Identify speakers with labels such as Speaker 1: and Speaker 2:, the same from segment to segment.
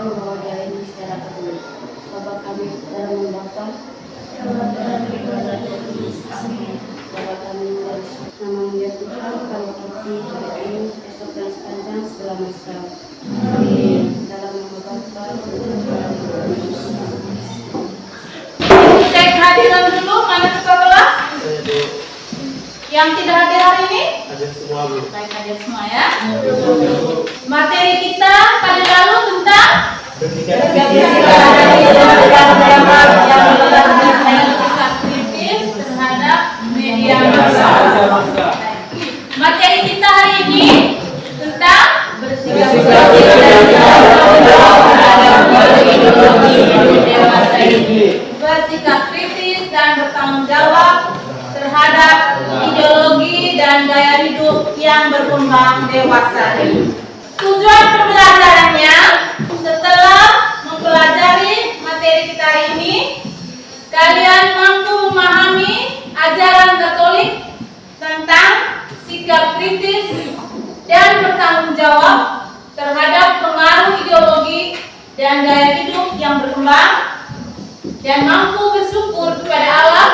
Speaker 1: membawa dia ini secara peduli. Bapak kami dalam mendaftar, Bapak kami dari nama mulia Tuhan, kami kasih hari ini, esok dan sepanjang segala masa. Amin. Dalam nama Bapa
Speaker 2: Cek hadiran dulu, mana ketua kelas? Yang tidak hadir hari ini?
Speaker 3: Hadir semua, Bu.
Speaker 2: Baik, hadir semua ya. Materi kita pada lalu tentang sikap kritis terhadap media massa. Materi kita hari ini tentang bersikap kritis dan bertanggung jawab terhadap ideologi dan gaya hidup yang berkembang dewasa ini. Tujuan pembelajarannya, setelah mempelajari materi kita ini, kalian mampu memahami ajaran Katolik tentang sikap kritis dan bertanggung jawab terhadap pengaruh ideologi dan gaya hidup yang berkembang, dan mampu bersyukur kepada Allah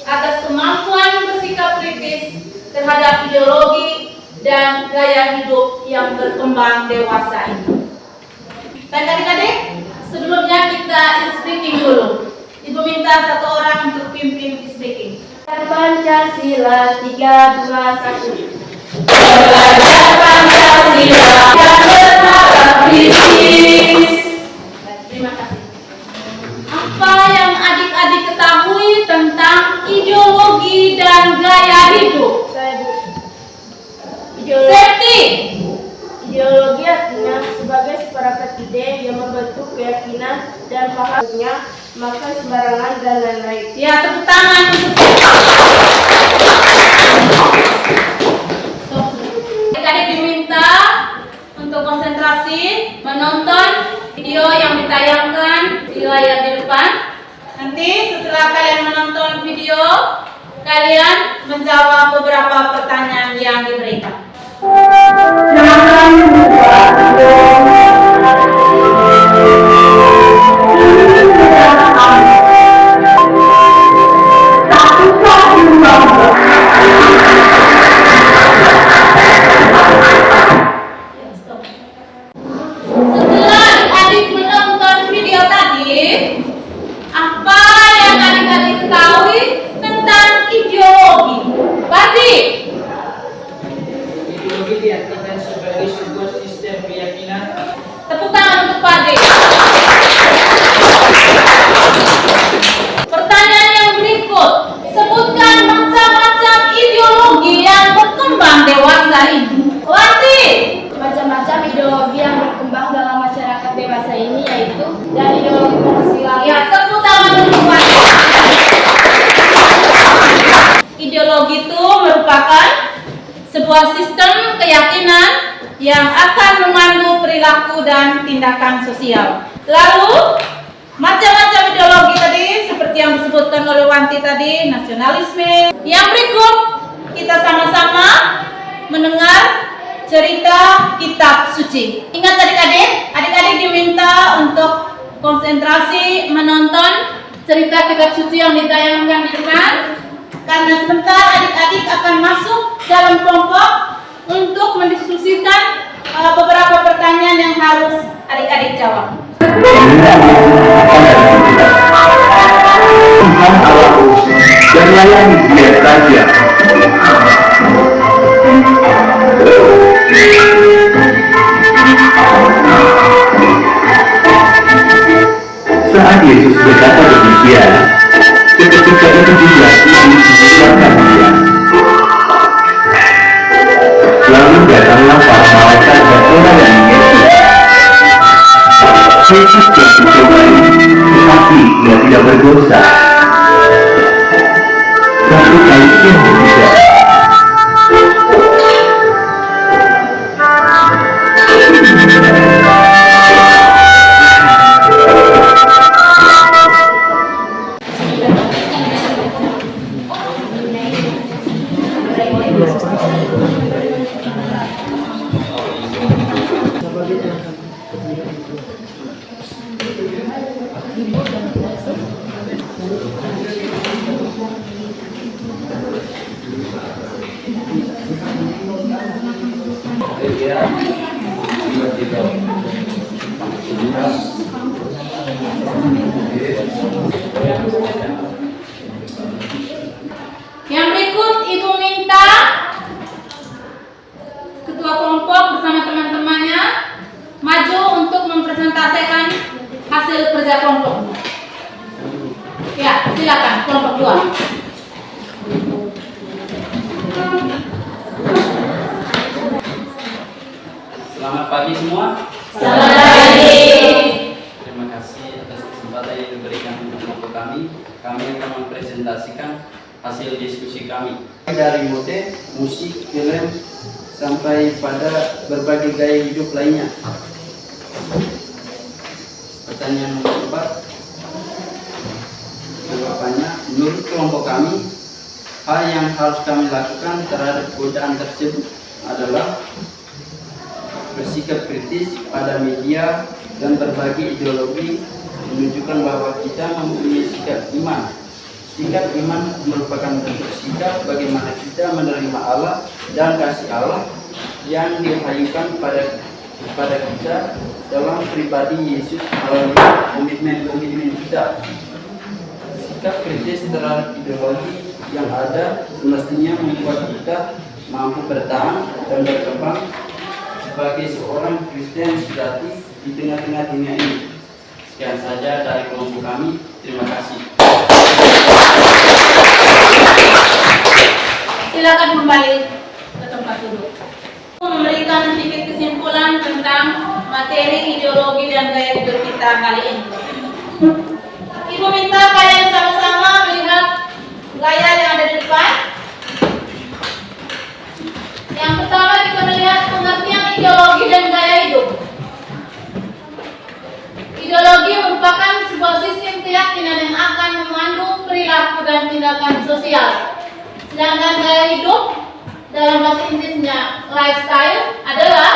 Speaker 2: atas kemampuan bersikap kritis terhadap ideologi dan gaya hidup yang berkembang dewasa ini. Baik adik-adik, sebelumnya kita speaking dulu. Ibu minta satu orang untuk pimpin speaking.
Speaker 1: Pancasila 3, 2, 1.
Speaker 2: Belajar Pancasila yang bertaraf kritis. Terima kasih. Apa yang adik-adik ketahui tentang ideologi dan gaya hidup?
Speaker 1: Saya Bu.
Speaker 2: Safety.
Speaker 1: Ideologi artinya sebagai separakat ide yang membentuk keyakinan dan pahamnya, maka sembarangan dan lain-lain.
Speaker 2: Ya, tepuk tangan untuk adik-adik diminta untuk konsentrasi menonton video yang ditayangkan di layar di depan. Nanti setelah kalian menonton video, kalian menjawab beberapa pertanyaan yang diberikan. Setelah adik menonton video tadi, apa yang adik-adik ketahui tentang ideologi? Pasti.
Speaker 4: Ideologi diartikan sebagai sebuah sistem keyakinan.
Speaker 2: Tepuk tangan untuk Pak D. Pertanyaan yang berikut, sebutkan macam-macam ideologi yang berkembang dewasa ini. Wati.
Speaker 1: Macam-macam ideologi yang berkembang dalam masyarakat dewasa ini yaitu dari ideologi Pancasila.
Speaker 2: Ya, tepuk tangan untuk Wati. Ideologi itu merupakan sebuah sistem keyakinan yang akan memandu perilaku dan tindakan sosial. Lalu, macam-macam ideologi tadi seperti yang disebutkan oleh Wanti tadi, nasionalisme. Yang berikut kita sama-sama mendengar cerita kitab suci. Ingat adik-adik diminta untuk konsentrasi menonton cerita kitab suci yang ditayangkan di depan. Karena sebentar adik-adik akan masuk dalam kelompok untuk mendiskusikan beberapa pertanyaan yang harus adik-adik jawab.
Speaker 5: Tuhan Allahku dan layani Dia saja. Saat Yesus berkata demikian, seketika itu juga meninggalkan Dia. Lalu datanglah para malaikat dan melayani Yesus. Yesus telah dicobai, tetapi Dia tidak berdosa. Satu kali yang ketiga.
Speaker 2: Yang berikut Ibu minta ketua kelompok bersama teman-temannya maju untuk mempresentasikan hasil kerja kelompok. Ya, silakan kelompok 2.
Speaker 3: Selamat pagi semua.
Speaker 2: Selamat pagi.
Speaker 3: Terima kasih atas kesempatan yang diberikan untuk kelompok kami. Kami akan mempresentasikan hasil diskusi kami dari mode, musik, film, sampai pada berbagai gaya hidup lainnya. Pertanyaan nomor 4. Jawabannya, menurut kelompok kami, hal yang harus kami lakukan terhadap godaan tersebut adalah bersikap kritis pada media dan berbagi ideologi, menunjukkan bahwa kita mempunyai sikap iman. Sikap iman merupakan bentuk sikap bagaimana kita menerima Allah dan kasih Allah yang dihayukan pada kita dalam pribadi Yesus melalui komitmen kita. Sikap kritis terhadap ideologi yang ada semestinya membuat kita mampu bertahan dan berkembang sebagai seorang Kristen sejati di tengah-tengah dunia ini. Sekian saja dari kelompok kami. Terima kasih.
Speaker 2: Silakan kembali ke tempat duduk. Memberikan sedikit kesimpulan tentang materi ideologi dan gaya hidup kita kali ini. Ibu minta kalian sama-sama melihat gaya yang ada di depan. Yang pertama kita melihat pengertian ideologi dan gaya hidup. Ideologi merupakan sebuah sistem keyakinan yang akan mengandung perilaku dan tindakan sosial. Sedangkan gaya hidup dalam bahasa Inggrisnya lifestyle adalah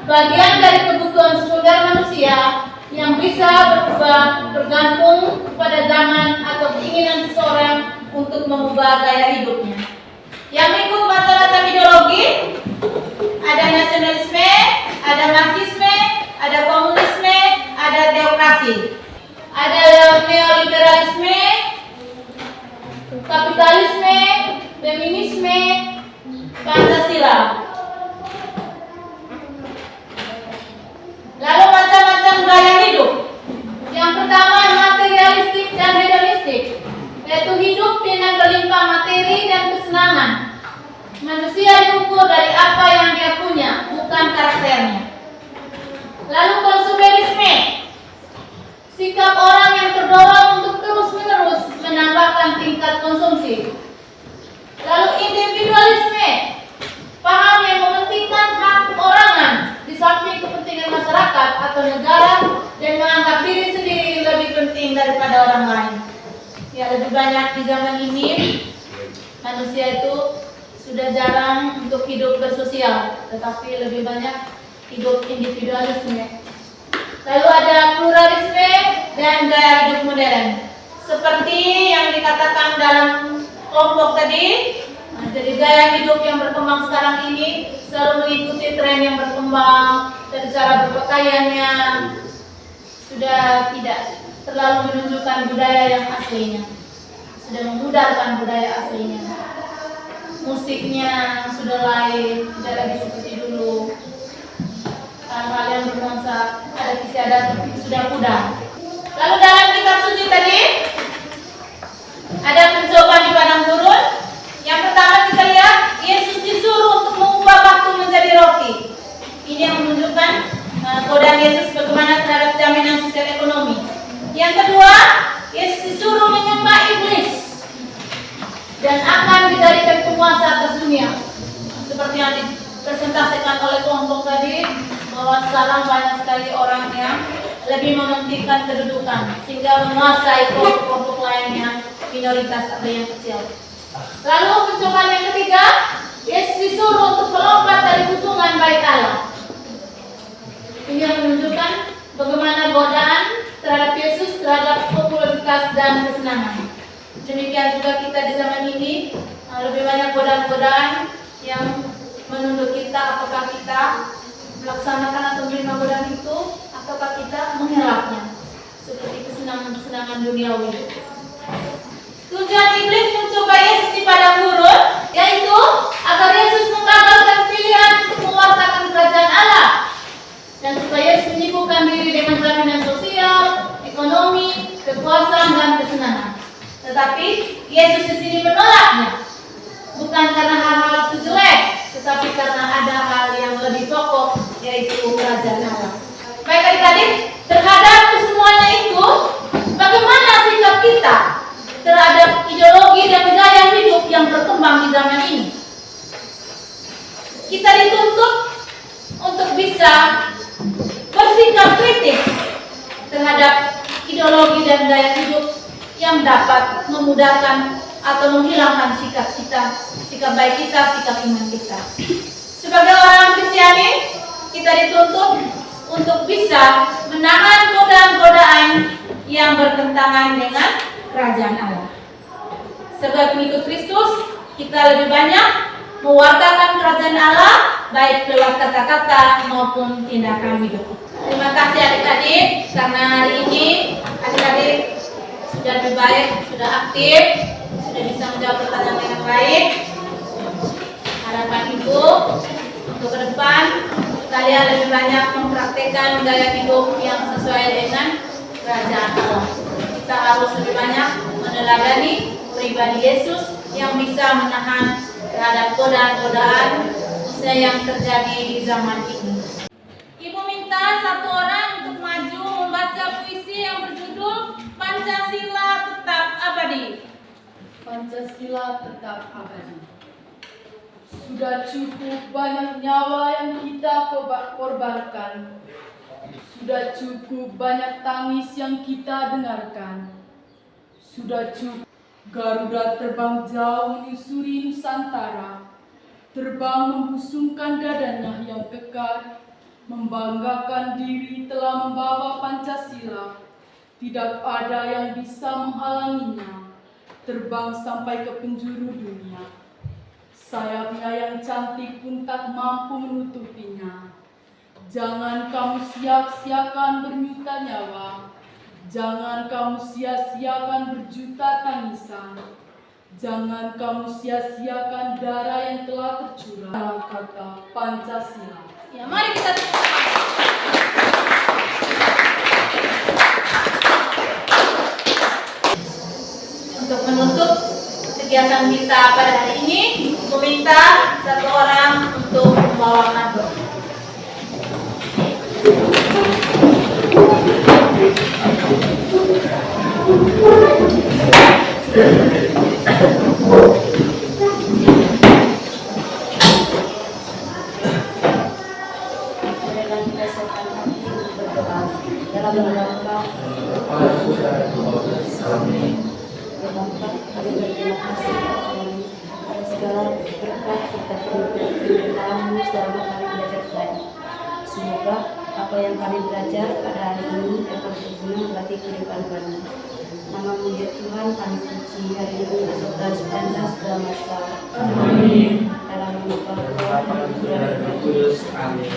Speaker 2: bagian dari kebutuhan sekunder manusia yang bisa berubah bergantung kepada zaman atau keinginan seseorang untuk mengubah gaya hidupnya. Yang berikut macam-macam ideologi, ada nasionalisme, ada marxisme, ada komunisme, ada teokrasi, ada neoliberalisme, kapitalisme, feminisme, Pancasila. Lalu macam-macam gaya hidup. Yang pertama materialistik dan hedonistik, yaitu hidup dengan berlimpah materi dan kesenangan. Manusia diukur dari apa yang dia punya, bukan karakternya. Lalu konsumerisme, sikap orang yang terdorong untuk terus-menerus menambahkan tingkat konsumsi. Lalu individualisme, paham yang mementingkan hak perorangan di samping kepentingan masyarakat atau negara dan menganggap diri sendiri lebih penting daripada orang lain. Ya, lebih banyak di zaman ini manusia itu sudah jarang untuk hidup bersosial, tetapi lebih banyak hidup individualisme. Lalu ada pluralisme dan gaya hidup modern, seperti yang dikatakan dalam kelompok tadi. Jadi gaya hidup yang berkembang sekarang ini selalu mengikuti tren yang berkembang, dari cara berpakaiannya sudah tidak terlalu menunjukkan budaya yang aslinya, sudah memudarkan budaya aslinya. Musiknya sudah lain, tidak lagi seperti dulu. Hal-hal yang bernuansa adat istiadat sudah pudar. Lalu dalam kitab suci tadi ada pencobaan di padang gurun. Yang pertama kita lihat Yesus disuruh untuk mengubah batu menjadi roti. Ini yang menunjukkan godaan Yesus bagaimana terhadap jaminan sosial ekonomi. Yang kedua, Yesus disuruh menyembah iblis dan akan dijadikan penguasa atas dunia. Seperti yang dipresentasikan oleh kelompok tadi, bahwa sekarang banyak sekali orang yang lebih mementingkan kedudukan sehingga menguasai kelompok-kelompok lain yang minoritas atau yang kecil. Lalu pencobaan yang ketiga, Yesus disuruh untuk melompat dari kutungan bait Allah. Ini yang menunjukkan bagaimana godaan terhadap Yesus, terhadap popularitas dan kesenangan. Demikian juga kita di zaman ini, lebih banyak godaan-godaan yang menuntut kita, apakah kita melaksanakan atau menerima godaan itu, ataukah kita mengelaknya, seperti kesenangan-kesenangan duniawi. Tujuan iblis mencoba Yesus di padang gurun, yaitu agar Yesus menggagalkan pilihan untuk mewartakan kerajaan Allah, dan supaya Yesus menyibukkan diri dengan jaminan sosial, ekonomi, kekuasaan, dan kesenangan. Tetapi Yesus di sini menolaknya, bukan karena hal-hal itu jelek, tetapi karena ada hal yang lebih pokok, yaitu kerajaan Allah. Baik adik-adik, terhadap kesemuanya itu, bagaimana sikap kita terhadap ideologi dan gaya hidup yang berkembang di zaman ini? Kita dituntut untuk bisa bersikap kritis terhadap ideologi dan gaya hidup yang dapat memudahkan atau menghilangkan sikap kita, sikap baik kita, sikap iman kita. Sebagai orang Kristiani, kita dituntut untuk bisa menahan godaan-godaan yang bertentangan dengan kerajaan Allah. Sebagai pengikut Kristus, kita lebih banyak mewartakan kerajaan Allah, baik lewat kata-kata maupun tindakan hidup. Terima kasih adik-adik, karena hari ini adik-adik sudah lebih baik, sudah aktif, sudah bisa menjawab pertanyaan dengan baik. Harapan ibu untuk ke depan kalian lebih banyak mempraktekkan gaya hidup yang sesuai dengan kerajaan Allah. Kita harus lebih banyak meneladani pribadi Yesus yang bisa menahan terhadap godaan-godaan khususnya yang terjadi di zaman ini. Ibu minta satu orang untuk maju membaca puisi yang berjudul Pancasila Tetap Abadi.
Speaker 6: Pancasila tetap abadi. Sudah cukup banyak nyawa yang kita korbankan. Sudah cukup banyak tangis yang kita dengarkan. Sudah cukup Garuda terbang jauh menyusuri Nusantara, terbang membusungkan dadanya yang kekar, membanggakan diri telah membawa Pancasila. Tidak ada yang bisa menghalanginya, terbang sampai ke penjuru dunia. Sayapnya yang cantik pun tak mampu menutupinya. Jangan kamu sia-siakan berjuta nyawa, jangan kamu sia-siakan berjuta tangisan, jangan kamu sia-siakan darah yang telah tercurah. Kata Pancasila.
Speaker 2: Ya, mari kita untuk menutup kegiatan kita pada hari ini, meminta satu orang untuk membawakan doa.
Speaker 1: Semoga apa yang kami belajar pada hari ini dapat berguna bagi kehidupan kami. Nama-Mu ya Tuhan kami puji hari ini esok dan sepanjang segala masa. Amin. Dalam nama Bapa dan Putra dan Roh Kudus. Amin.